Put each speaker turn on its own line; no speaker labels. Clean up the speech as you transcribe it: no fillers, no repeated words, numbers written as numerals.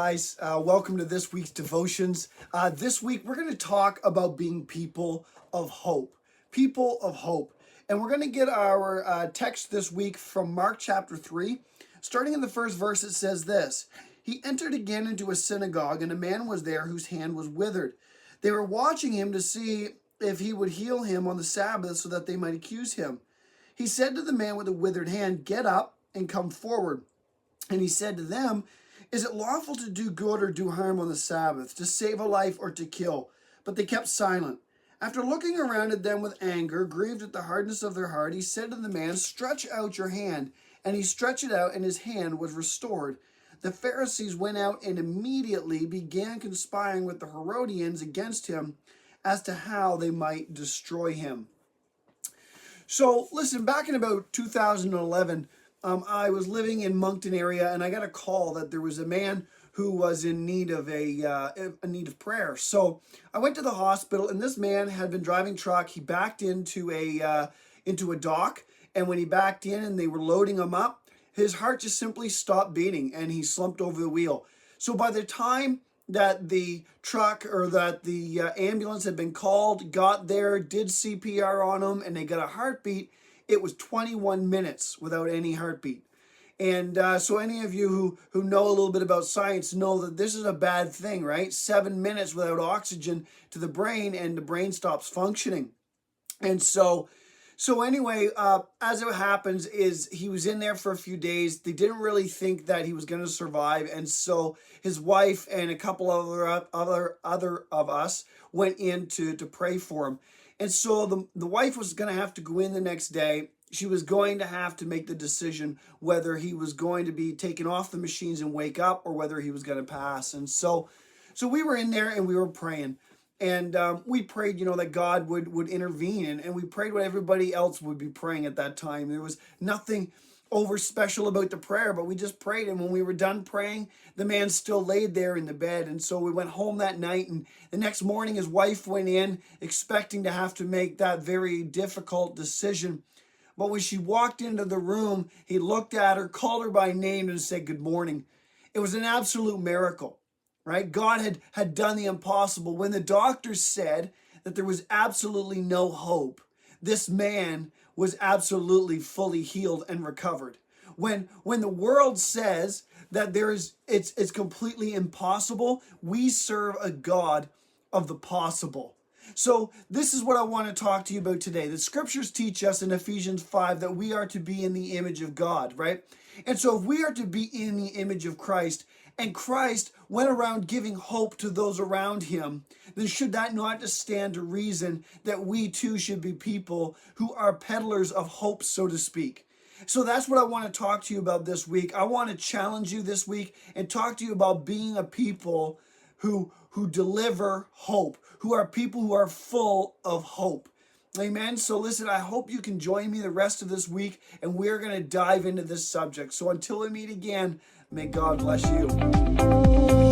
guys. Welcome to this week's devotions. This week, we're going to talk about being people of hope. People of hope. And we're going to get our text this week from Mark chapter 3. Starting in the first verse, it says this: He entered again into a synagogue, and a man was there whose hand was withered. They were watching him to see if he would heal him on the Sabbath so that they might accuse him. He said to the man with the withered hand, "Get up and come forward." And he said to them, "Is it lawful to do good or do harm on the Sabbath, to save a life or to kill?" But they kept silent. After looking around at them with anger, grieved at the hardness of their heart, he said to the man, "Stretch out your hand." And he stretched it out, and his hand was restored. The Pharisees went out and immediately began conspiring with the Herodians against him as to how they might destroy him. So listen, back in about 2011, I was living in Moncton area, and I got a call that there was a man who was in need of need of prayer. So I went to the hospital, and this man had been driving truck. He backed into a dock, and when he backed in and they were loading him up, his heart just simply stopped beating, and he slumped over the wheel. So by the time that the truck or that the ambulance had been called, got there, did CPR on him, and they got a heartbeat, it was 21 minutes without any heartbeat. And so any of you who know a little bit about science know that this is a bad thing, right? 7 minutes without oxygen to the brain, and the brain stops functioning. And so anyway, as it happens, is he was in there for a few days. They didn't really think that he was going to survive, and so his wife and a couple other of us went in to pray for him. And so the wife was going to have to go in the next day. She was going to have to make the decision whether he was going to be taken off the machines and wake up, or whether he was going to pass. And so we were in there and we were praying. And we prayed, that God would intervene. And we prayed what everybody else would be praying at that time. There was nothing over special about the prayer, but we just prayed. And when we were done praying, the man still laid there in the bed. And so we went home that night. And the next morning, his wife went in expecting to have to make that very difficult decision. But when she walked into the room, he looked at her, called her by name, and said, "Good morning." It was an absolute miracle. Right? God had done the impossible. When the doctors said that there was absolutely no hope, this man was absolutely fully healed and recovered. When the world says that it's completely impossible, we serve a God of the possible. So this is what I want to talk to you about today. The scriptures teach us in Ephesians 5 that we are to be in the image of God, right? And so if we are to be in the image of Christ, and Christ went around giving hope to those around him, then should that not stand to reason that we too should be people who are peddlers of hope, so to speak? So that's what I want to talk to you about this week. I want to challenge you this week and talk to you about being a people who deliver hope, who are people who are full of hope. Amen. So listen, I hope you can join me the rest of this week, and we're going to dive into this subject. So until we meet again, may God bless you.